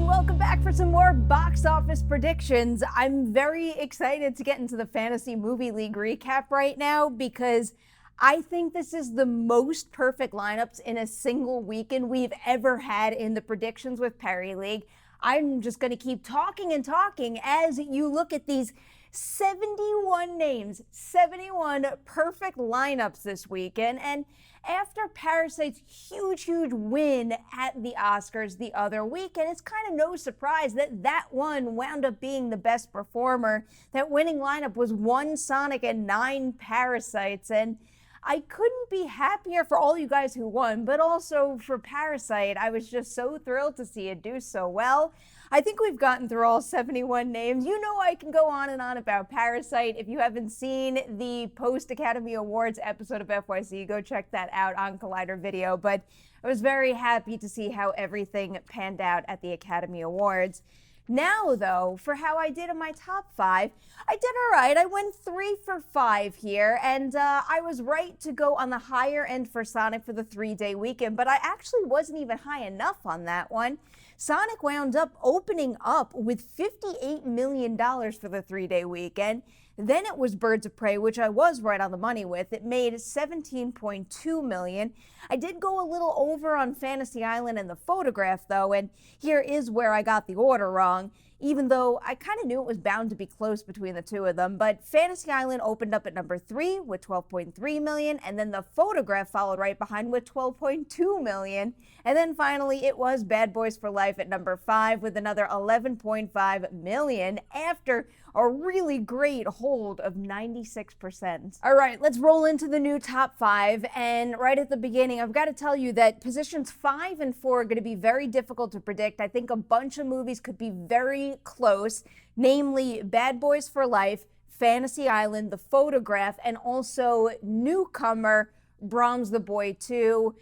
and welcome back for some more box office predictions. I'm very excited to get into the Fantasy Movie League recap right now because I think this is the most perfect lineups in a single weekend we've ever had in the predictions with Perri League. I'm just going to keep talking and talking as you look at these 71 names, 71 perfect lineups this weekend. And after Parasite's huge win at the Oscars the other weekend, it's kind of no surprise that that one wound up being the best performer. That winning lineup was 1 Sonic and 9 Parasites. And I couldn't be happier for all you guys who won, but also for Parasite. I was just so thrilled to see it do so well. I think we've gotten through all 71 names. You know I can go on and on about Parasite. If you haven't seen the post-Academy Awards episode of FYC, go check that out on Collider Video. But I was very happy to see how everything panned out at the Academy Awards. Now, though, for how I did in my top 5, I did all right. I went 3 for 5 here, and I was right to go on the higher end for Sonic for the 3-day weekend, but I actually wasn't even high enough on that one. Sonic wound up opening up with $58 million for the 3-day weekend. Then it was Birds of Prey, which I was right on the money with. It made $17.2 million. I did go a little over on Fantasy Island and The Photograph, though, and here is where I got the order wrong, even though I kind of knew it was bound to be close between the two of them. But Fantasy Island opened up at number 3 with $12.3 million, and then The Photograph followed right behind with $12.2 million. And then finally, it was Bad Boys for Life at number 5 with another $11.5 million after a really great hold of 96%. All right, let's roll into the new top 5. And right at the beginning, I've got to tell you that positions 5 and 4 are going to be very difficult to predict. I think a bunch of movies could be very close, namely Bad Boys for Life, Fantasy Island, The Photograph, and also newcomer Brahms the Boy 2.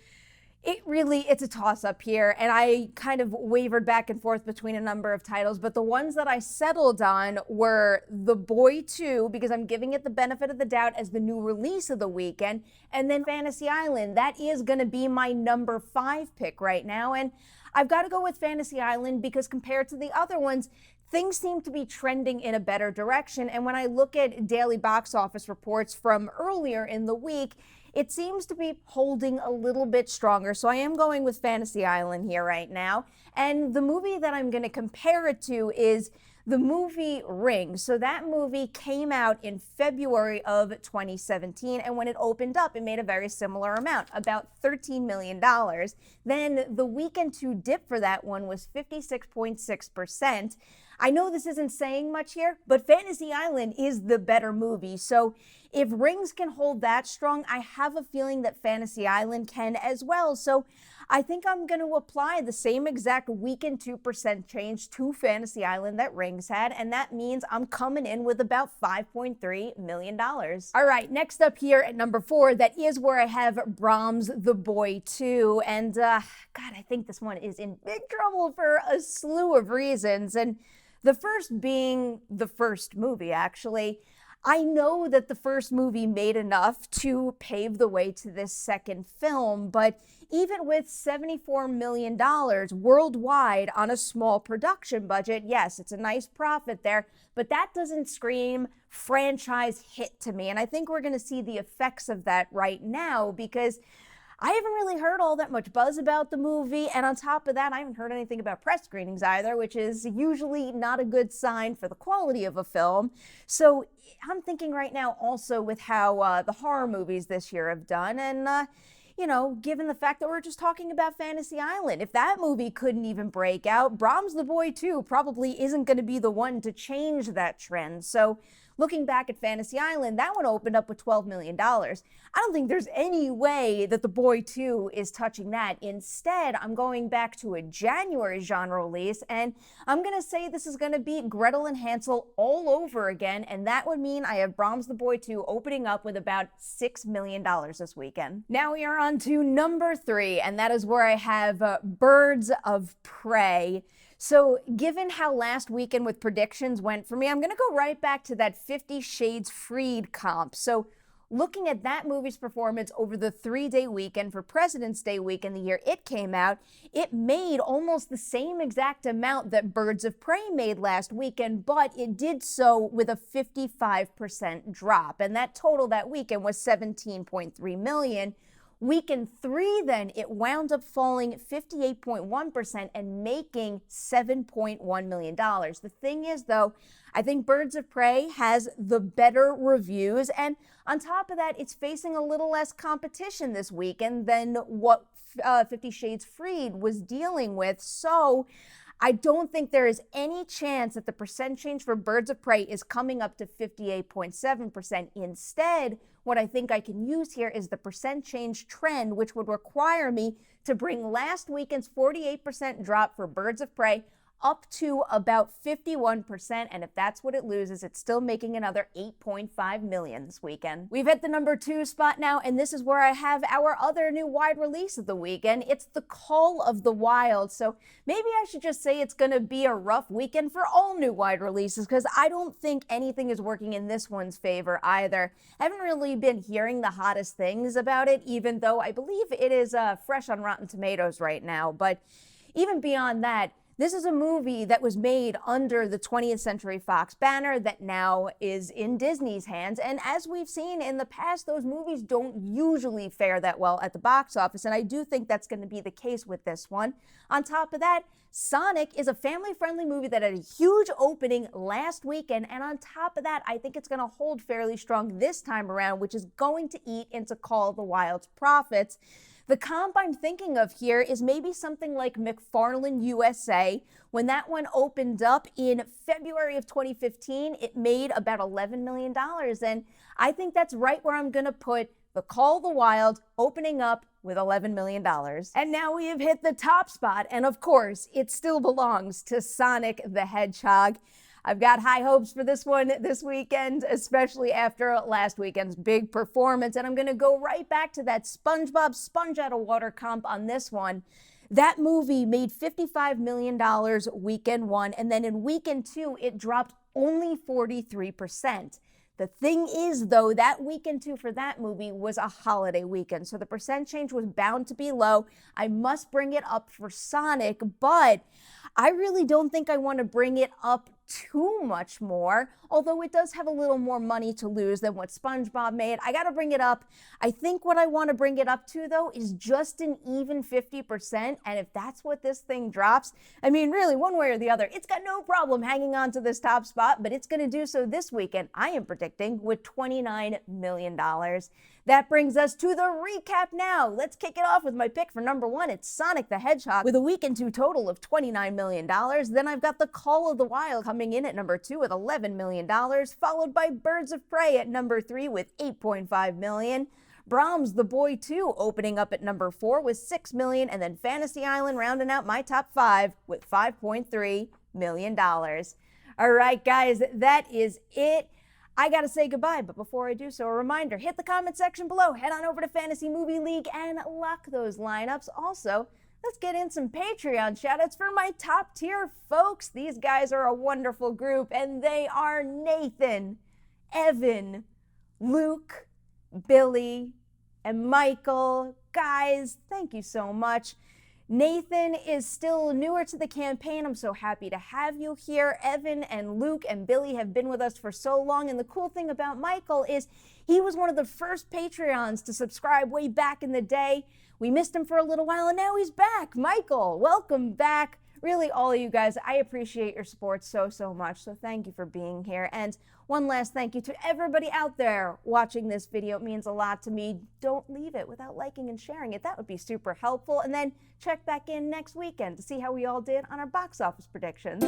It's a toss-up here, and I kind of wavered back and forth between a number of titles, but the ones that I settled on were The Boy 2, because I'm giving it the benefit of the doubt as the new release of the weekend, and then Fantasy Island. That is going to be my number 5 pick right now, and I've got to go with Fantasy Island because compared to the other ones, things seem to be trending in a better direction, and when I look at daily box office reports from earlier in the week, it seems to be holding a little bit stronger, so I am going with Fantasy Island here right now. And the movie that I'm going to compare it to is the movie Ring. So that movie came out in February of 2017, and when it opened up, it made a very similar amount, about $13 million. Then the weekend to dip for that one was 56.6%. I know this isn't saying much here, but Fantasy Island is the better movie. So if Rings can hold that strong, I have a feeling that Fantasy Island can as well. So I think I'm going to apply the same exact weekend 2% change to Fantasy Island that Rings had, and that means I'm coming in with about $5.3 million. All right, next up here at number 4, that is where I have Brahms the Boy 2, and God, I think this one is in big trouble for a slew of reasons, and the first being the first movie, actually. I know that the first movie made enough to pave the way to this second film, but even with $74 million worldwide on a small production budget, yes, it's a nice profit there, but that doesn't scream franchise hit to me. And I think we're going to see the effects of that right now because I haven't really heard all that much buzz about the movie, and on top of that, I haven't heard anything about press screenings either, which is usually not a good sign for the quality of a film. So I'm thinking right now also with how the horror movies this year have done, and given the fact that we're just talking about Fantasy Island, if that movie couldn't even break out, Brahms the Boy 2 probably isn't going to be the one to change that trend. So looking back at Fantasy Island, that one opened up with $12 million. I don't think there's any way that The Boy 2 is touching that. Instead, I'm going back to a January genre release, and I'm going to say this is going to be Gretel and Hansel all over again, and that would mean I have Brahms the Boy 2 opening up with about $6 million this weekend. Now we are on to number 3, and that is where I have Birds of Prey. So given how last weekend with predictions went for me, I'm going to go right back to that 50 Shades Freed comp. So looking at that movie's performance over the 3-day weekend for President's Day weekend, the year it came out, it made almost the same exact amount that Birds of Prey made last weekend, but it did so with a 55% drop. And that total that weekend was $17.3 million. Weekend 3, then, it wound up falling 58.1% and making $7.1 million. The thing is, though, I think Birds of Prey has the better reviews, and on top of that, it's facing a little less competition this weekend than what 50 Shades Freed was dealing with. So I don't think there is any chance that the percent change for Birds of Prey is coming up to 58.7%. Instead, what I think I can use here is the percent change trend, which would require me to bring last weekend's 48% drop for Birds of Prey up to about 51%, and if that's what it loses, it's still making another $8.5 million this weekend. We've hit the number 2 spot now, and this is where I have our other new wide release of the weekend. It's The Call of the Wild, so maybe I should just say it's gonna be a rough weekend for all new wide releases, because I don't think anything is working in this one's favor either. I haven't really been hearing the hottest things about it, even though I believe it is fresh on Rotten Tomatoes right now, but even beyond that, this is a movie that was made under the 20th Century Fox banner that now is in Disney's hands. And as we've seen in the past, those movies don't usually fare that well at the box office. And I do think that's going to be the case with this one. On top of that, Sonic is a family-friendly movie that had a huge opening last weekend. And on top of that, I think it's going to hold fairly strong this time around, which is going to eat into Call of the Wild's profits. The comp I'm thinking of here is maybe something like McFarlane USA. When that one opened up in February of 2015, it made about $11 million. And I think that's right where I'm going to put The Call of the Wild, opening up with $11 million. And now we have hit the top spot. And of course, it still belongs to Sonic the Hedgehog. I've got high hopes for this one this weekend, especially after last weekend's big performance. And I'm going to go right back to that SpongeBob Sponge Out of Water comp on this one. That movie made $55 million weekend 1, and then in weekend 2, it dropped only 43%. The thing is, though, that weekend 2 for that movie was a holiday weekend, so the percent change was bound to be low. I must bring it up for Sonic, but I really don't think I want to bring it up too much more, although it does have a little more money to lose than what SpongeBob made. I gotta bring it up. I think what I want to bring it up to, though, is just an even 50%, and if that's what this thing drops, I mean, really, one way or the other, it's got no problem hanging on to this top spot, but it's gonna do so this weekend, I am predicting, with $29 million. That brings us to the recap now. Let's kick it off with my pick for number 1. It's Sonic the Hedgehog with a weekend 2 total of $29 million. Then I've got The Call of the Wild coming in at number 2 with $11 million, followed by Birds of Prey at number 3 with $8.5 million. Brahms The Boy 2 opening up at number 4 with $6 million, and then Fantasy Island rounding out my top 5 with $5.3 million. All right, guys, that is it. I gotta say goodbye, but before I do so, a reminder, hit the comment section below, head on over to Fantasy Movie League and lock those lineups. Also, let's get in some Patreon shoutouts for my top tier folks. These guys are a wonderful group, and they are Nathan, Evan, Luke, Billy, and Michael. Guys, thank you so much. Nathan is still newer to the campaign. I'm so happy to have you here. Evan and Luke and Billy have been with us for so long. And the cool thing about Michael is he was one of the first Patreons to subscribe way back in the day. We missed him for a little while and now he's back. Michael, welcome back. Really, all of you guys, I appreciate your support so much. So thank you for being here. And one last thank you to everybody out there watching this video. It means a lot to me. Don't leave it without liking and sharing it. That would be super helpful. And then check back in next weekend to see how we all did on our box office predictions.